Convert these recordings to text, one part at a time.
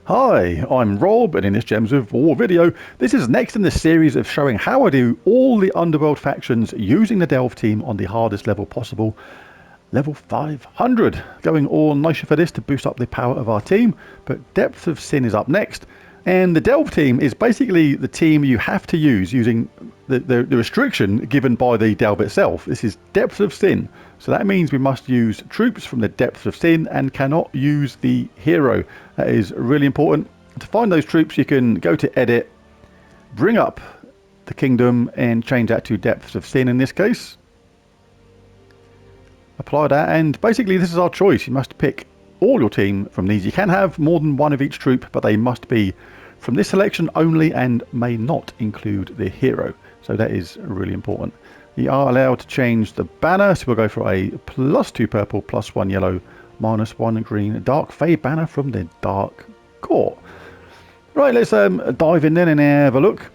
Hi, I'm Rob, and in this Gems of War video, this is next in the series of showing how I do all the Underworld factions using the Delve team on the hardest level possible, level 500. Going all nicer for this to boost up the power of our team, but Depths of Sin is up next. And the Delve team is basically the team you have to use using the restriction given by the Delve itself. This is Depths of Sin. So that means we must use troops from the Depths of Sin and cannot use the hero. That is really important. To find those troops, you can go to Edit, bring up the Kingdom and change that to Depths of Sin in this case. Apply that, and basically this is our choice. You must pick all your team from these. You can have more than one of each troop, but they must be from this selection only and may not include the hero. So that is really important. You are allowed to change the banner, so we'll go for a +2 purple, +1 yellow, -1 green, Dark Fey banner from the Dark Court. Right, let's dive in then and have a look.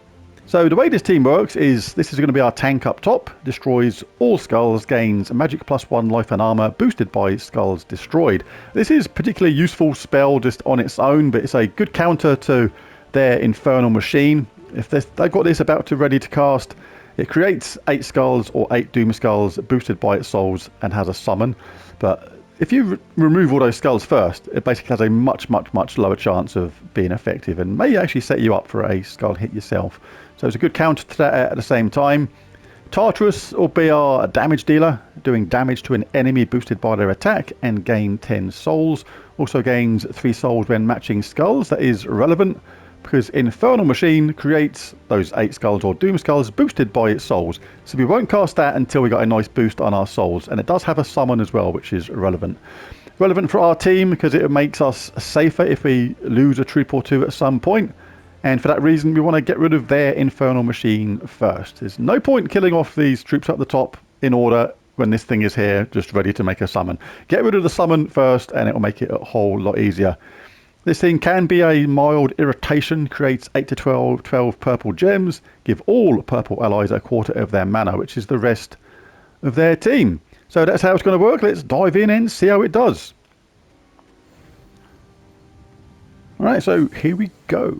So the way this team works is this is going to be our tank up top, destroys all skulls, gains a magic +1 life and armor, boosted by skulls destroyed. This is a particularly useful spell just on its own, but it's a good counter to their Infernal Machine. If they've got this about to ready to cast, it creates 8 skulls or 8 Doom Skulls boosted by its souls and has a summon. But if you remove all those skulls first, it basically has a much lower chance of being effective and may actually set you up for a skull hit yourself. So it's a good counter to that at the same time. Tartarus will be our damage dealer, doing damage to an enemy boosted by their attack and gain 10 souls. Also gains 3 souls when matching skulls. That is relevant because Infernal Machine creates those 8 skulls or Doom Skulls boosted by its souls. So we won't cast that until we got a nice boost on our souls. And it does have a summon as well, which is relevant. Relevant for our team because it makes us safer if we lose a troop or two at some point. And for that reason, we want to get rid of their Infernal Machine first. There's no point killing off these troops up the top in order when this thing is here, just ready to make a summon. Get rid of the summon first and it will make it a whole lot easier. This thing can be a mild irritation, creates 8 to 12 purple gems, give all purple allies a quarter of their mana, which is the rest of their team. So that's how it's going to work. Let's dive in and see how it does. Alright, so here we go.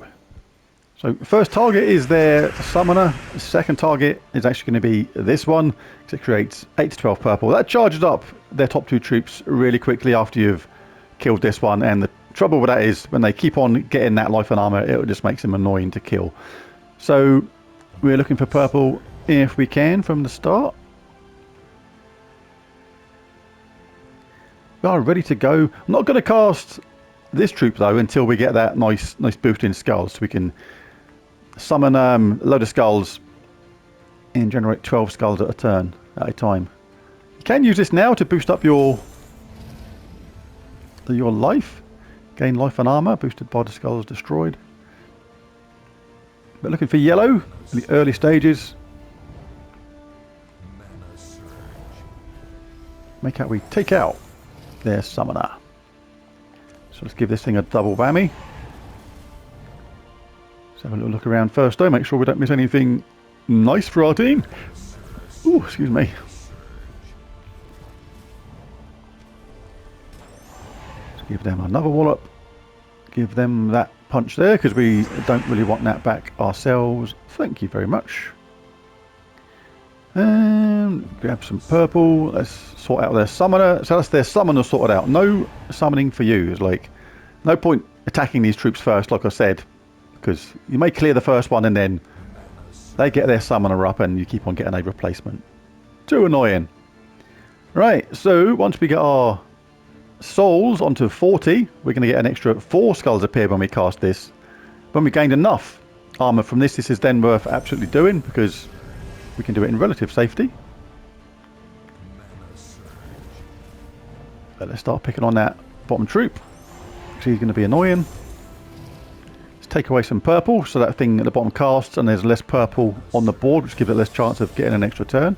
So first target is their summoner. The second target is actually going to be this one. It creates 8 to 12 purple. That charges up their top 2 troops really quickly after you've killed this one, and the trouble with that is when they keep on getting that life and armor, it just makes them annoying to kill. So we're looking for purple if we can from the start. We are ready to go. I'm not going to cast this troop though until we get that nice boost in skulls, so we can summon a load of skulls and generate 12 skulls at a turn at a time. You can use this now to boost up your life. Gain life and armor boosted by the skulls destroyed. But looking for yellow in the early stages. Make out we take out their summoner. So let's give this thing a double whammy. Let's have a little look around first though, make sure we don't miss anything nice for our team. Ooh, excuse me. Let's give them another wallop. Give them that punch there because we don't really want that back ourselves. Thank you very much. And grab some purple. Let's sort out their summoner. So that's their summoner sorted out. No summoning for you. It's like no point attacking these troops first, like I said, because you may clear the first one and then they get their summoner up and you keep on getting a replacement. Too annoying. Right, so once we get our souls onto 40, we're going to get an extra 4 skulls appear when we cast this. When we gained enough armor from this is then worth absolutely doing because we can do it in relative safety. But let's start picking on that bottom troop. She's going to be annoying. Let's take away some purple so that thing at the bottom casts and there's less purple on the board, which gives it less chance of getting an extra turn.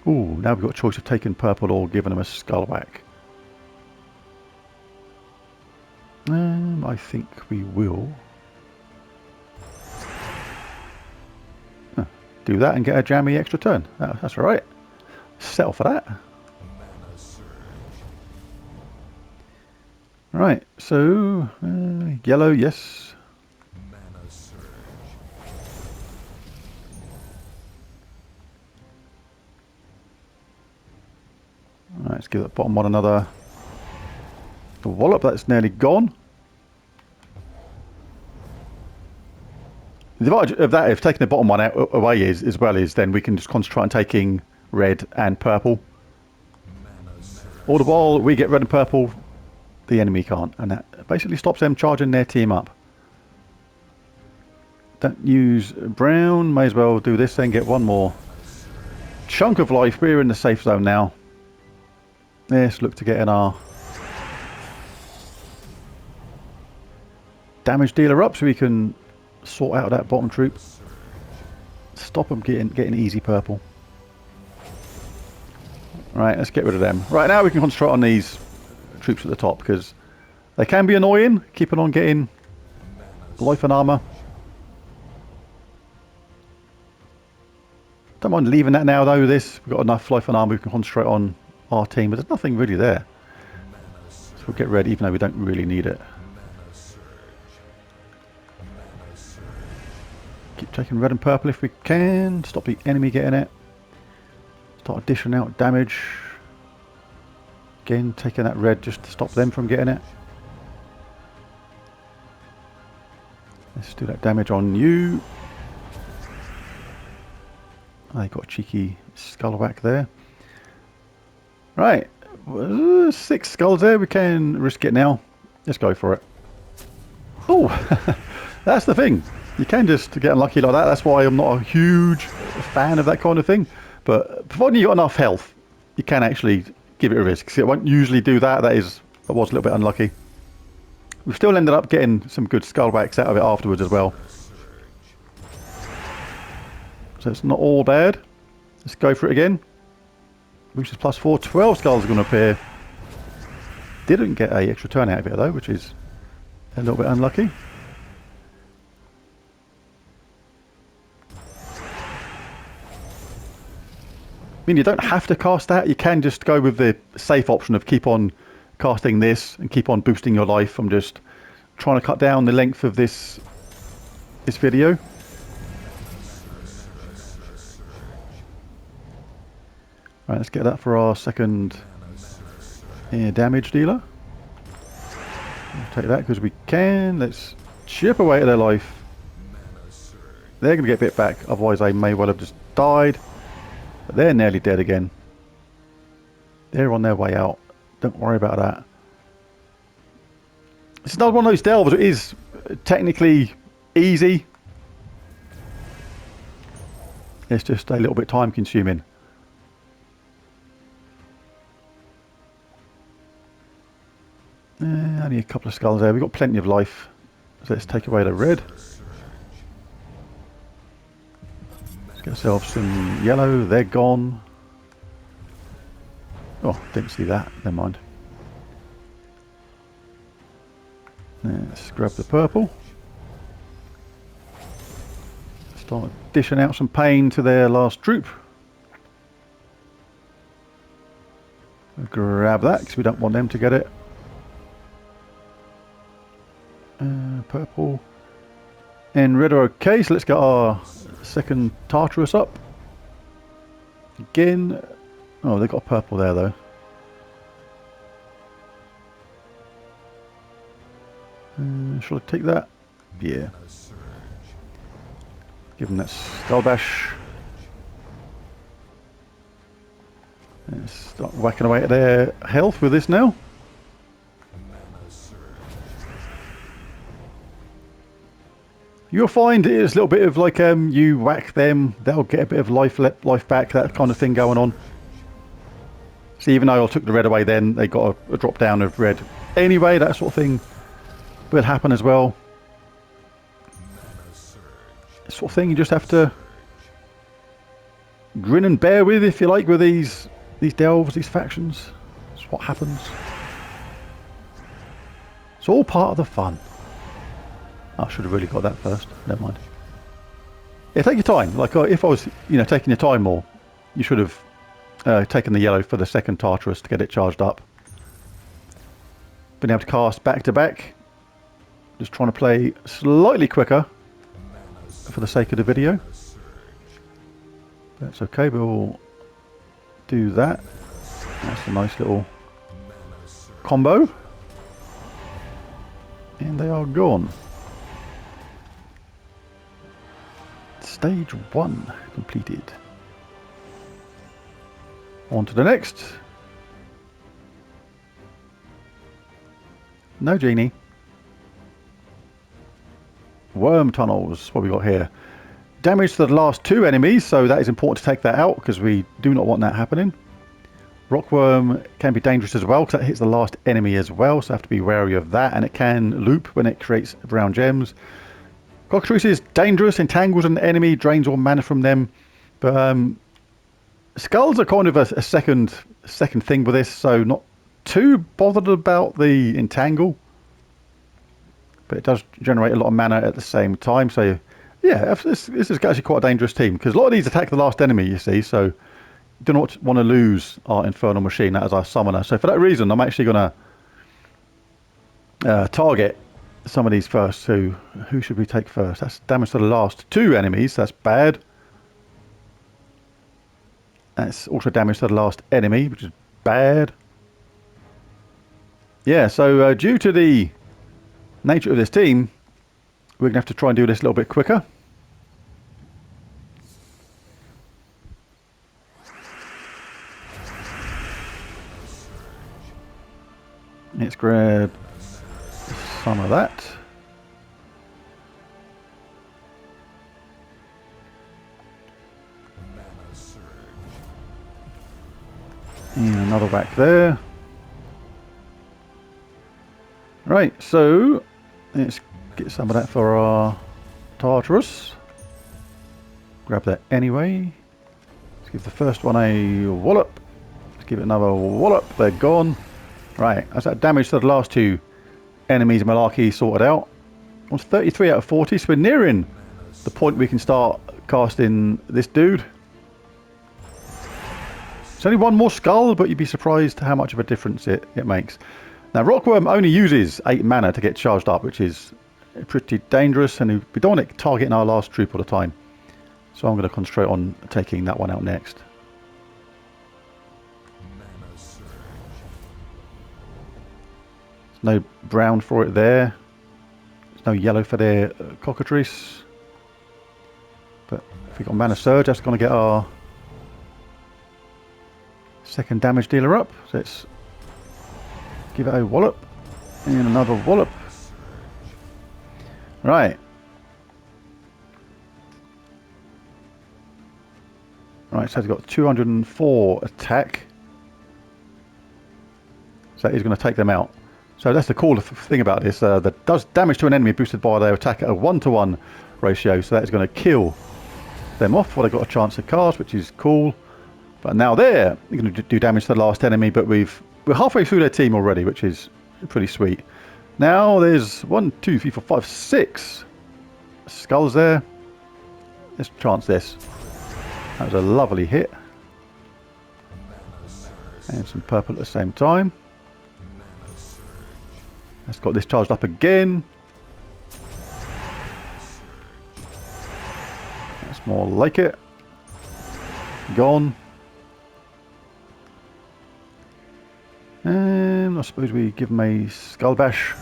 Ooh, now we've got a choice of taking purple or giving them a skull whack. I think we will do that and get a jammy extra turn. That's alright. Settle for that. Right, so yellow, yes. Right, let's give that bottom one another wallop. That's nearly gone. The advantage of that, if taking the bottom one out away is as well, is then we can just concentrate on taking red and purple. All the while we get red and purple, the enemy can't, and that basically stops them charging their team up. Don't use brown. May as well do this then. Get one more chunk of life. We're in the safe zone now. Let's look to get in our damage dealer up so we can sort out that bottom troop. Stop them getting easy purple. Right, let's get rid of them. Right, now we can concentrate on these troops at the top because they can be annoying, keeping on getting life and armor. Don't mind leaving that now though. We've got enough life and armor, we can concentrate on our team, but there's nothing really there. So we'll get red even though we don't really need it. Keep taking red and purple if we can. Stop the enemy getting it. Start dishing out damage. Again, taking that red just to stop them from getting it. Let's do that damage on you. I got a cheeky skull whack there. Right, 6 skulls there. We can risk it now. Let's go for it. Oh, that's the thing. You can just get unlucky like that. That's why I'm not a huge fan of that kind of thing. But providing you've got enough health, you can actually give it a risk. See, it won't usually do that. That was a little bit unlucky. We've still ended up getting some good skull whacks out of it afterwards as well. So it's not all bad. Let's go for it again. Boosters +4. 12 skulls are going to appear. Didn't get a extra turn out of it though, which is a little bit unlucky. I mean, you don't have to cast that. You can just go with the safe option of keep on casting this and keep on boosting your life. I'm just trying to cut down the length of this video. Right, let's get that for our second damage dealer. We'll take that because we can. Let's chip away at their life. They're going to get a bit back, otherwise they may well have just died. But they're nearly dead again. They're on their way out. Don't worry about that. It's another one of those delves. It is technically easy. It's just a little bit time consuming. Only a couple of skulls there. We've got plenty of life. So let's take away the red. Get ourselves some yellow. They're gone. Oh, didn't see that. Never mind. Let's grab the purple. Start dishing out some pain to their last troop. Grab that because we don't want them to get it. Purple and red are okay, so let's get our second Tartarus up. Again, oh, they've got purple there though. Shall I take that? Yeah. Give them that Skull Bash. Let's start whacking away at their health with this now. You'll find it's a little bit of like you whack them, they'll get a bit of life back, that kind of thing going on. So even though I took the red away then, they got a drop down of red. Anyway, that sort of thing will happen as well. This sort of thing you just have to grin and bear with, if you like, with these delves, these factions. It's what happens. It's all part of the fun. I should have really got that first. Never mind. Yeah, take your time. Like if I was, taking your time more, you should have taken the yellow for the second Tartarus to get it charged up. been able to cast back to back. Just trying to play slightly quicker for the sake of the video. That's okay, we'll do that. That's a nice little combo. And they are gone. Stage 1 completed. On to the next. No genie. Worm tunnels. What we got here? Damage to the last 2 enemies, so that is important to take that out because we do not want that happening. Rockworm can be dangerous as well because that hits the last enemy as well, so have to be wary of that, and it can loop when it creates brown gems. Cockatrice is dangerous, entangles an enemy, drains all mana from them, but skulls are kind of a second thing with this, so not too bothered about the entangle, but it does generate a lot of mana at the same time. So yeah, this is actually quite a dangerous team because a lot of these attack the last enemy, you see, so do not want to lose our Infernal Machine. That is our summoner. So for that reason, I'm actually going to target some of these first. So who should we take first? That's damage to the last 2 enemies. That's bad. That's also damage to the last enemy, which is bad. Yeah, so due to the nature of this team, we're going to have to try and do this a little bit quicker. Let's grab some of that. And another back there. Right, so let's get some of that for our Tartarus. Grab that anyway. Let's give the first one a wallop. Let's give it another wallop. They're gone. Right, that's that damage to the last 2 enemies Malarkey sorted out. It's 33 out of 40, so we're nearing the point we can start casting this dude. It's only 1 more skull, but you'd be surprised how much of a difference it makes. Now, Rockworm only uses 8 mana to get charged up, which is pretty dangerous, and we don't want it targeting our last troop all the time. So I'm going to concentrate on taking that one out next. There's no brown for it there. There's no yellow for their Cockatrice. But if we've got Mana Surge, that's going to get our second damage dealer up. So let's give it a wallop. And another wallop. Right. Right, so it's got 204 attack. So that is going to take them out. So that's the cool thing about this. That does damage to an enemy boosted by their attack at a 1-to-1 ratio. So that is going to kill them off while they've got a chance to cast, which is cool. But now they're going to do damage to the last enemy, but we're halfway through their team already, which is pretty sweet. Now there's 1, 2, 3, 4, 5, 6 skulls there. Let's chance this. That was a lovely hit. And some purple at the same time. Let's got this charged up again. That's more like it. Gone. And I suppose we give them a skull bash.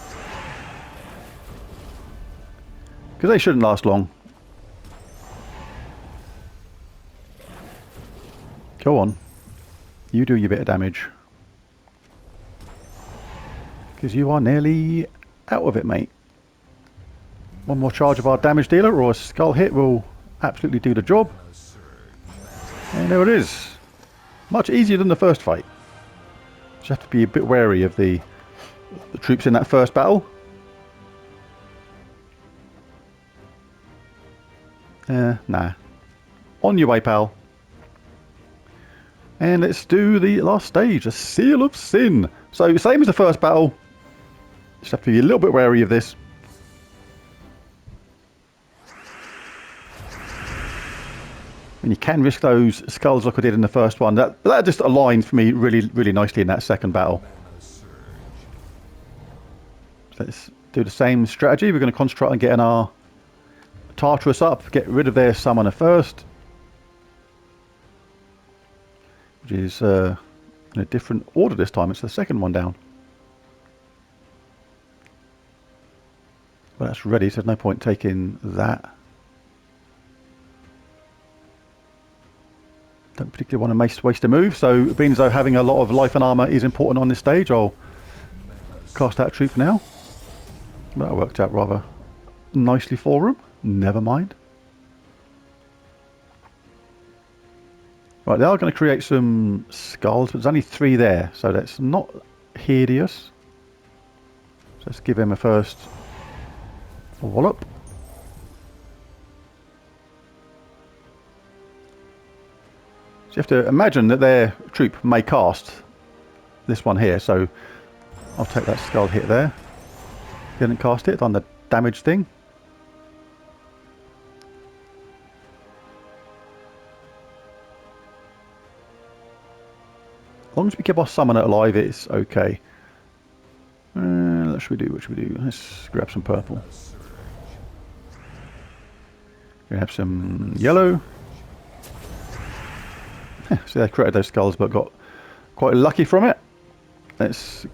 Because they shouldn't last long. Go on. You do your bit of damage. Because you are nearly out of it, mate. 1 more charge of our damage dealer or a skull hit will absolutely do the job. And there it is. Much easier than the first fight. Just have to be a bit wary of the troops in that first battle. Nah. On your way, pal. And let's do the last stage, a Seal of Sin. So, same as the first battle. Just have to be a little bit wary of this. And you can risk those skulls like I did in the first one. That just aligned for me really, really nicely in that second battle. So let's do the same strategy. We're going to concentrate on getting our Tartarus up, get rid of their summoner first, which is in a different order this time. It's the second one down. Well, that's ready, so there's no point taking that. Don't particularly want to waste a move, so being as though having a lot of life and armour is important on this stage, I'll cast that troop now. That worked out rather nicely for him. Never mind. Right, they are going to create some skulls, but there's only 3 there, so that's not hideous. So let's give him a first wallop. So you have to imagine that their troop may cast this one here, so I'll take that skull hit there. Didn't cast it, done the damage thing. As long as we keep our summoner alive, it's okay. What should we do? What should we do? Let's grab some purple. We have some yellow. See, they created those skulls, but got quite lucky from it. Let's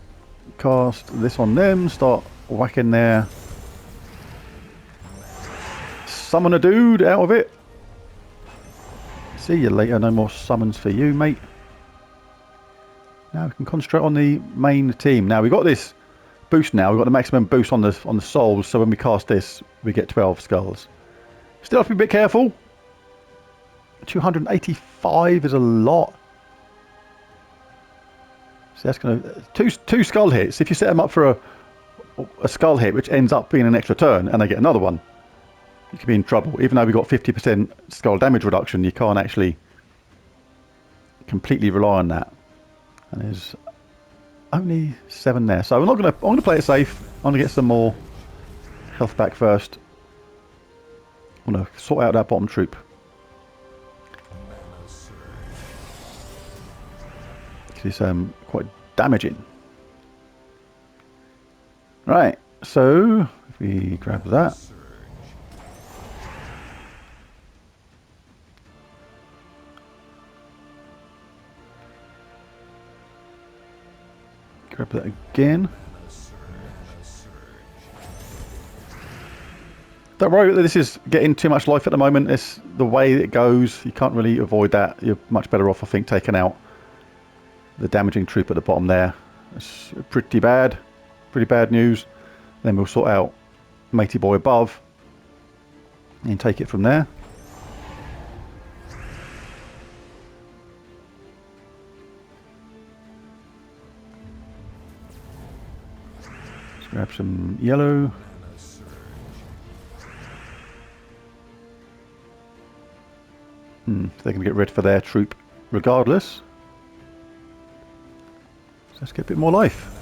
cast this on them. Start whacking their summoner dude out of it. See you later. No more summons for you, mate. Now we can concentrate on the main team. Now we've got this boost now. We've got the maximum boost on the souls, so when we cast this, we get 12 skulls. Still have to be a bit careful. 285 is a lot. So that's going to... Two skull hits. If you set them up for a skull hit, which ends up being an extra turn, and they get another one, you could be in trouble. Even though we've got 50% skull damage reduction, you can't actually completely rely on that. And there's only 7 there, so I'm going to play it safe. I'm going to get some more health back first. I'm going to sort out that bottom troop. It's quite damaging. Right, so if we grab that. Grab that again. Don't worry that this is getting too much life at the moment. It's the way it goes. You can't really avoid that. You're much better off, I think, taking out the damaging troop at the bottom there. It's pretty bad. Pretty bad news. Then we'll sort out Matey Boy above and take it from there. Let's grab some yellow. They're going to get red for their troop regardless. So let's get a bit more life.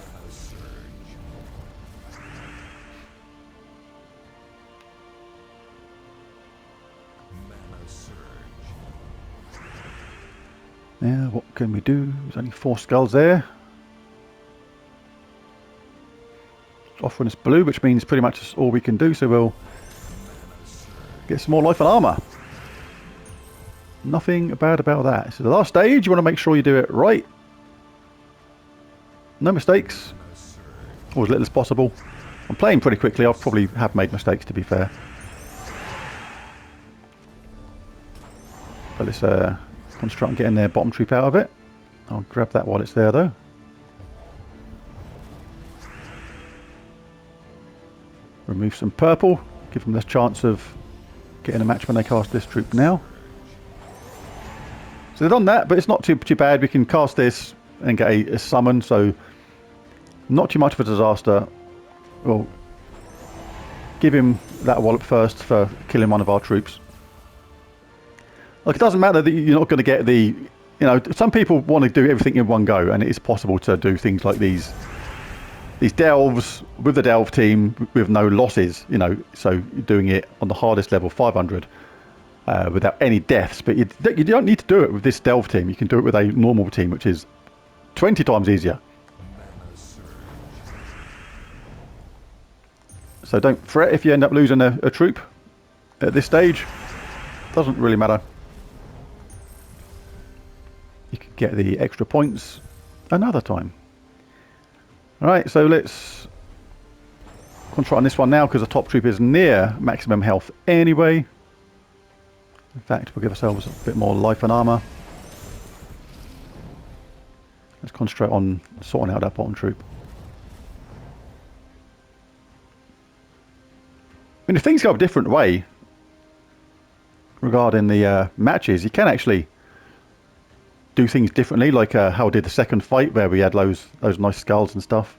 Now what can we do? There's only 4 skulls there. It's offering us blue, which means pretty much that's all we can do, so we'll get some more life and armour. Nothing bad about that. So the last stage, you want to make sure you do it right. No mistakes. Or as little as possible. I'm playing pretty quickly. I probably have made mistakes, to be fair. But let's concentrate on getting their bottom troop out of it. I'll grab that while it's there, though. Remove some purple. Give them less chance of getting a match when they cast this troop now. So they've done that, but it's not too bad. We can cast this and get a summon, so not too much of a disaster. We'll give him that wallop first for killing one of our troops. Like, it doesn't matter that you're not going to get the... You know, some people want to do everything in one go, and it is possible to do things like these delves with the delve team with no losses, you know, so you're doing it on the hardest level, 500. Without any deaths, but you don't need to do it with this delve team. You can do it with a normal team, which is 20 times easier. So don't fret if you end up losing a troop at this stage. Doesn't really matter. You can get the extra points another time. Alright, so let's concentrate on this one now because the top troop is near maximum health anyway. In fact, we'll give ourselves a bit more life and armour. Let's concentrate on sorting out that bottom troop. I mean, if things go a different way regarding the matches, you can actually do things differently, like how I did the second fight where we had those nice skulls and stuff.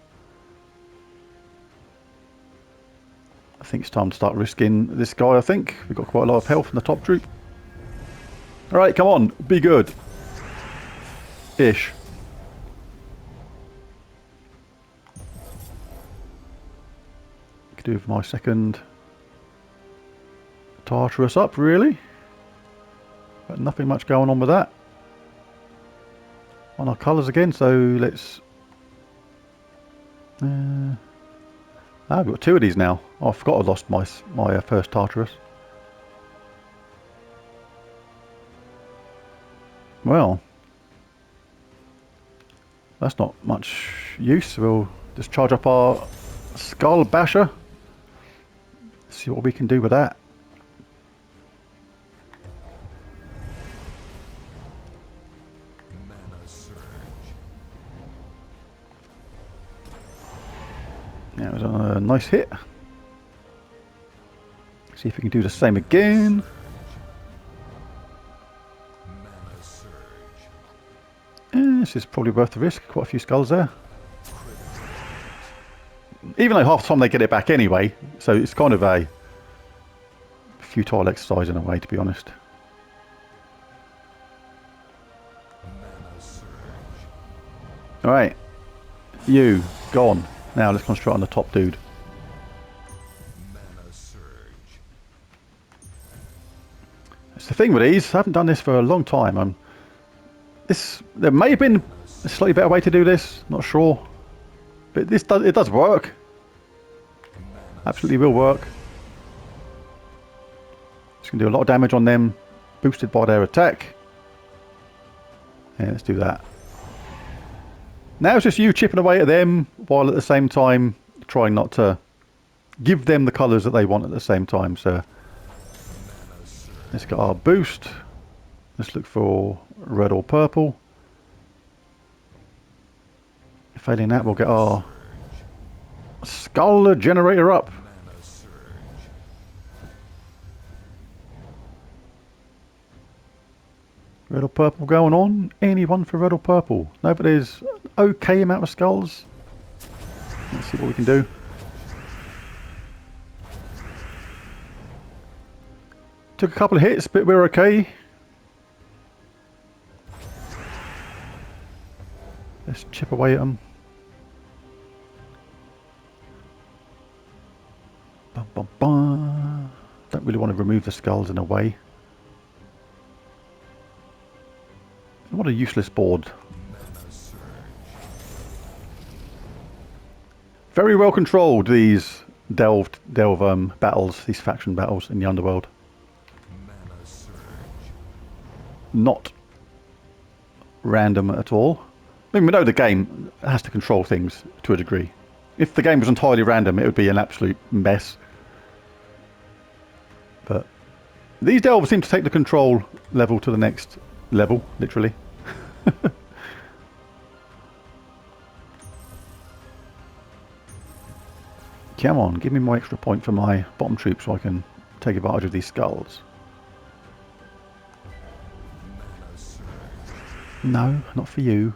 I think it's time to start risking this guy. I think we've got quite a lot of health in the top troop. Alright, come on, be good. Ish. Could do with my second Tartarus up, really. But nothing much going on with that. On our colours again, so let's... I've got two of these now. Oh, I forgot I lost my first Tartarus. Well, that's not much use. We'll just charge up our Skull Basher. See what we can do with that. Yeah, it was a nice hit. See if we can do the same again. This is probably worth the risk. Quite a few skulls there. Even though half the time they get it back anyway, so it's kind of a futile exercise in a way, to be honest. Alright. You, gone. Now let's concentrate on the top dude. That's the thing with these. I haven't done this for a long time. There may have been a slightly better way to do this. Not sure, but it does work. Absolutely will work. It's going to do a lot of damage on them, boosted by their attack. Yeah, let's do that. Now it's just you chipping away at them, while at the same time trying not to give them the colours that they want at the same time. So let's get our boost. Let's look for red or purple. Failing that, we'll get our skull generator up. Red or purple going on? Anyone for red or purple? No, but there's an okay amount of skulls. Let's see what we can do. Took a couple of hits, but we're okay. Let's chip away at them. Bum, bum, bum. Don't really want to remove the skulls in a way. What a useless board. Very well controlled, these delve battles, these faction battles in the underworld. Not random at all. I mean, we know the game has to control things to a degree. If the game was entirely random, it would be an absolute mess. But these delves seem to take the control level to the next level, literally. Come on, give me my extra point for my bottom troop so I can take advantage of these skulls. No, not for you.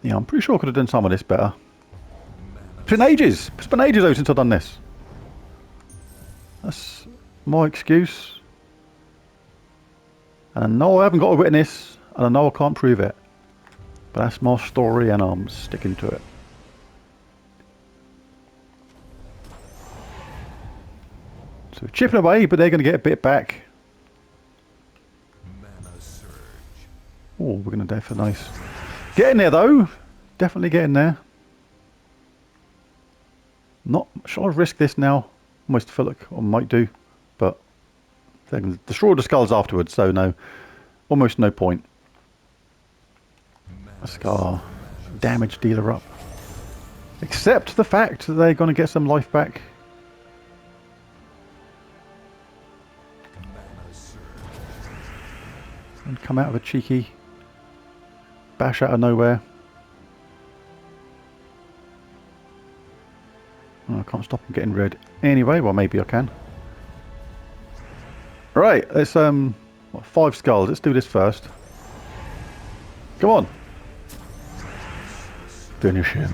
Yeah, I'm pretty sure I could have done some of this better. It's been ages. It's been ages though since I've done this. That's my excuse. And I know I haven't got a witness, and I know I can't prove it. But that's my story and I'm sticking to it. So we're chipping away, but they're going to get a bit back. Oh, we're going to definitely nice. Get in there though. Definitely get in there. Not. Shall I risk this now? Almost feel like I might do, but they can destroy the skulls afterwards. So no, almost no point. A scar, damage dealer up. Except the fact that they're going to get some life back. And come out of a cheeky bash out of nowhere. Oh, I can't stop them getting red. Anyway, well maybe I can. Right, let's what, 5 skulls. Let's do this first. Come on. Finish him.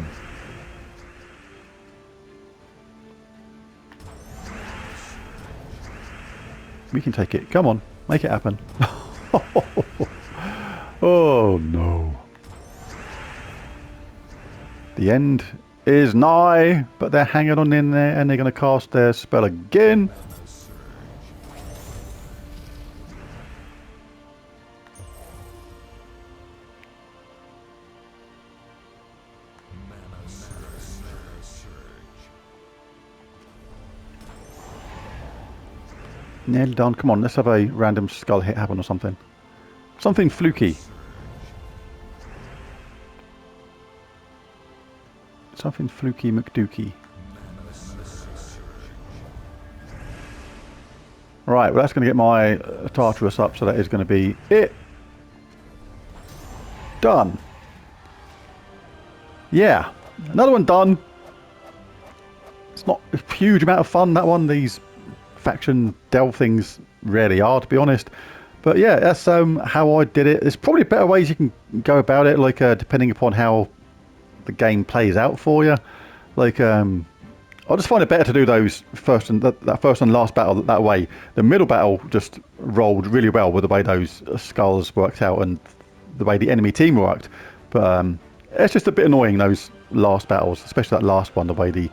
We can take it. Come on, make it happen. Oh no. The end is nigh, but they're hanging on in there and they're going to cast their spell again. Nearly done. Come on, let's have a random skull hit happen or something. Something fluky. Something fluky McDookie. Right, well that's going to get my Tartarus up, so that is going to be it. Done. Yeah, another one done. It's not a huge amount of fun, that one. These faction delve things really are, to be honest, but yeah, that's how I did it. There's probably better ways you can go about it, like depending upon how the game plays out for you. Like I just find it better to do those first and that first and last battle that way. The middle battle just rolled really well with the way those skulls worked out and the way the enemy team worked, but it's just a bit annoying, those last battles, especially that last one, the way the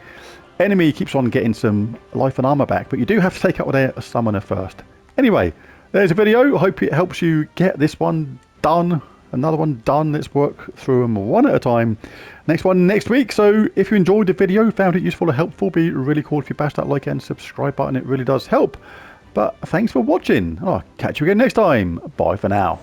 enemy keeps on getting some life and armor back, but you do have to take out their summoner first. Anyway, there's a video. I hope it helps you get this one done, another one done. Let's work through them one at a time. Next one next week. So if you enjoyed the video, found it useful or helpful, be really cool if you bash that like and subscribe button. It really does help. But thanks for watching. I'll catch you again next time. Bye for now.